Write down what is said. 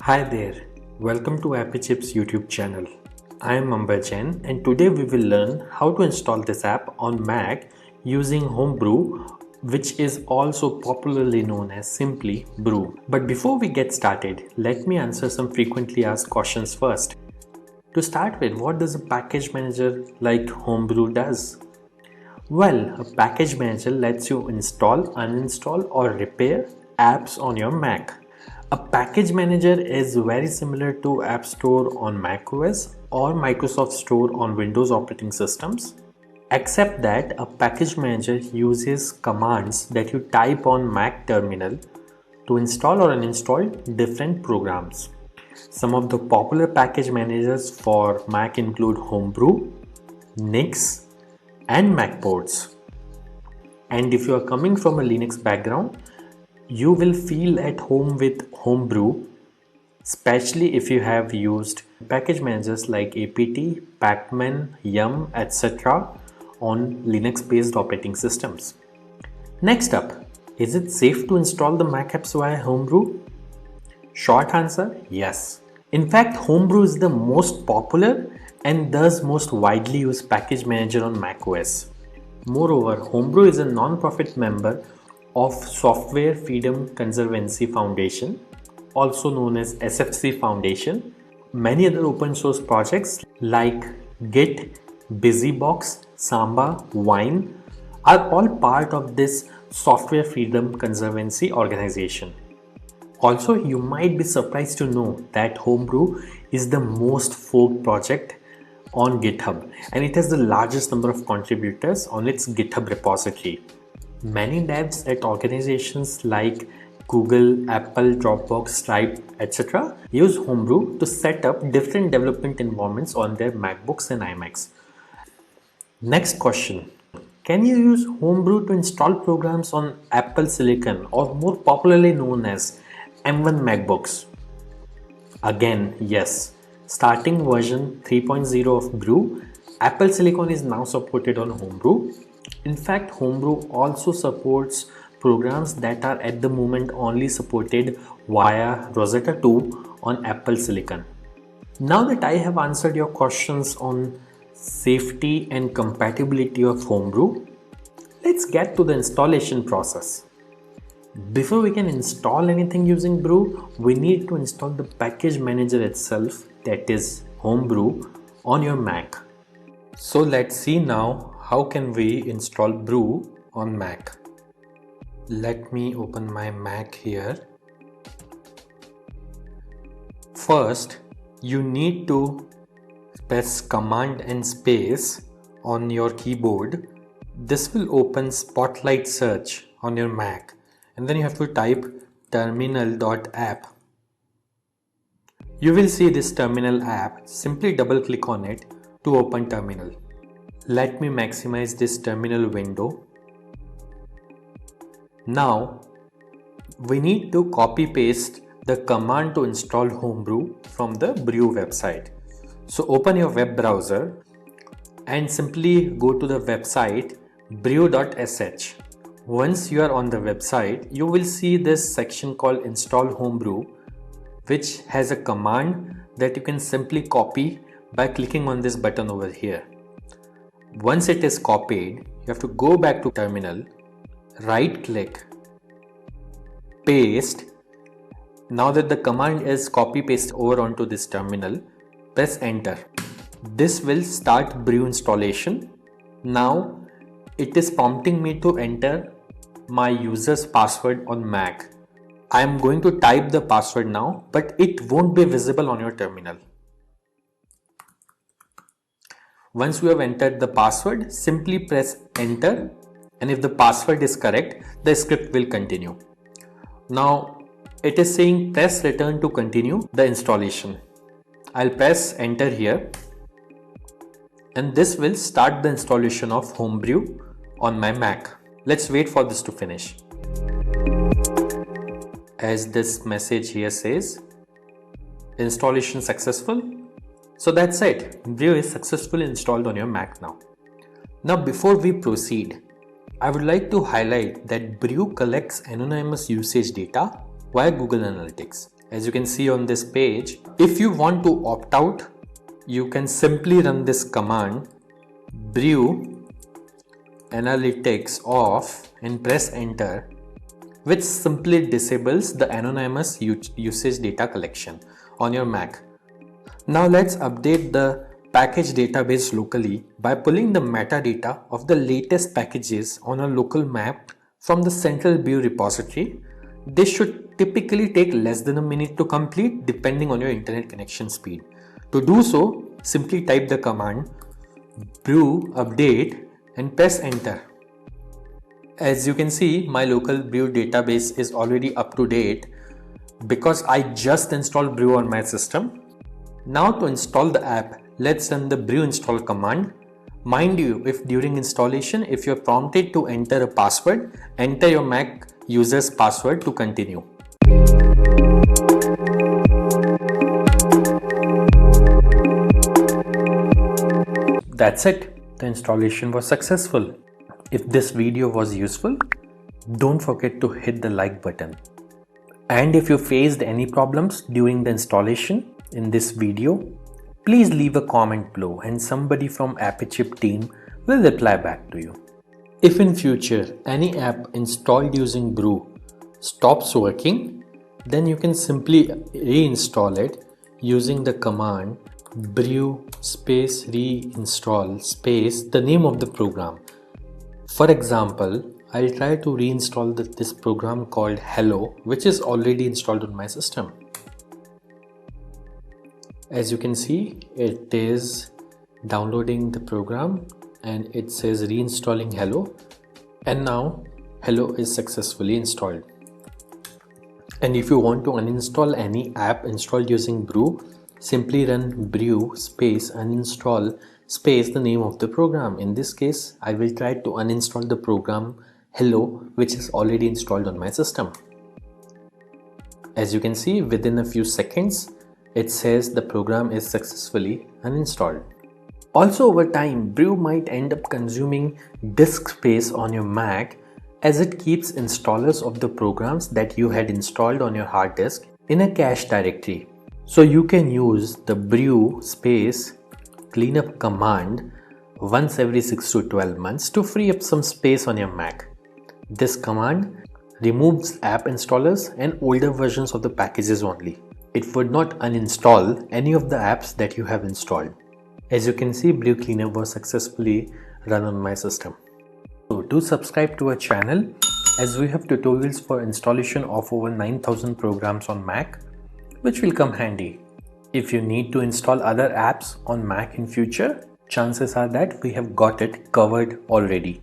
Hi there, welcome to Appy Chips YouTube channel. I am Amber Jain and today we will learn how to install this app on Mac using Homebrew, which is also popularly known as simply Brew. But before we get started, let me answer some frequently asked questions first. To start with, what does a package manager like Homebrew does? Well, a package manager lets you install, uninstall or repair apps on your Mac. A package manager is very similar to App Store on macOS or Microsoft Store on Windows operating systems, except that a package manager uses commands that you type on Mac terminal to install or uninstall different programs. Some of the popular package managers for Mac include Homebrew, Nix, and Macports. And if you are coming from a Linux background, you will feel at home with Homebrew, especially if you have used package managers like apt, pacman, yum, etc. on Linux based operating systems. Next up, is it safe to install the Mac apps via Homebrew? Short answer, yes. In fact, Homebrew is the most popular and thus most widely used package manager on macOS. Moreover, Homebrew is a non-profit member of Software Freedom Conservancy Foundation, also known as SFC Foundation. Many other open source projects like Git, BusyBox, Samba, Wine are all part of this Software Freedom Conservancy organization. Also, you might be surprised to know that Homebrew is the most forked project on GitHub and it has the largest number of contributors on its GitHub repository. Many devs at organizations like Google, Apple, Dropbox, Stripe, etc. use Homebrew to set up different development environments on their MacBooks and iMacs. Next question. Can you use Homebrew to install programs on Apple Silicon or more popularly known as M1 MacBooks? Again, yes. Starting version 3.0 of Brew, Apple Silicon is now supported on Homebrew. In fact, Homebrew also supports programs that are at the moment only supported via Rosetta 2 on Apple Silicon. Now that I have answered your questions on safety and compatibility of Homebrew, let's get to the installation process. Before we can install anything using Brew, we need to install the package manager itself, that is Homebrew, on your Mac. So let's see now how can we install Brew on Mac. Let me open my Mac here. First, you need to press Command and space on your keyboard. This will open Spotlight Search on your Mac. And then you have to type terminal.app. You will see this terminal app. Simply double click on it to open terminal. Let me maximize this terminal window. Now we need to copy paste the command to install Homebrew from the Brew website. So open your web browser and simply go to the website brew.sh. Once you are on the website, you will see this section called Install Homebrew, which has a command that you can simply copy by clicking on this button over here. Once it is copied, you have to go back to terminal, right click, paste. Now that the command is copy paste over onto this terminal, press enter. This will start Brew installation. Now it is prompting me to enter my user's password on Mac. I am going to type the password now, but it won't be visible on your terminal. Once you have entered the password, simply press enter, and if the password is correct, the script will continue. Now it is saying press return to continue the installation. I'll press enter here, and this will start the installation of Homebrew on my Mac. Let's wait for this to finish. As this message here says, installation successful. So that's it. Brew is successfully installed on your Mac now. Now before we proceed, I would like to highlight that Brew collects anonymous usage data via Google Analytics. As you can see on this page, if you want to opt out, you can simply run this command brew analytics off and press enter, which simply disables the anonymous usage data collection on your Mac. Now let's update the package database locally by pulling the metadata of the latest packages on a local map from the central Brew repository. This should typically take less than a minute to complete depending on your internet connection speed. To do so, simply type the command brew update and press enter. As you can see, my local Brew database is already up to date because I just installed Brew on my system. Now to install the app, let's run the brew install command. Mind you, if during installation, if you're prompted to enter a password, enter your Mac user's password to continue. That's it. The installation was successful. If this video was useful, don't forget to hit the like button. And if you faced any problems during the installation in this video, please leave a comment below and somebody from AppyChip team will reply back to you. If in future any app installed using Brew stops working, then you can simply reinstall it using the command brew space reinstall space the name of the program. For example, I'll try to reinstall this program called Hello, which is already installed on my system. As you can see, it is downloading the program and it says reinstalling Hello, and now Hello is successfully installed. And if you want to uninstall any app installed using Brew, simply run brew space uninstall space the name of the program. In this case, I will try to uninstall the program Hello, which is already installed on my system. As you can see, within a few seconds, it says the program is successfully uninstalled. Also, over time, Brew might end up consuming disk space on your Mac as it keeps installers of the programs that you had installed on your hard disk in a cache directory. So you can use the brew space cleanup command once every 6 to 12 months to free up some space on your Mac. This command removes app installers and older versions of the packages only. It would not uninstall any of the apps that you have installed. As you can see, Brew cleanup was successfully run on my system. So do subscribe to our channel, as we have tutorials for installation of over 9,000 programs on Mac, which will come handy. If you need to install other apps on Mac in future, chances are that we have got it covered already.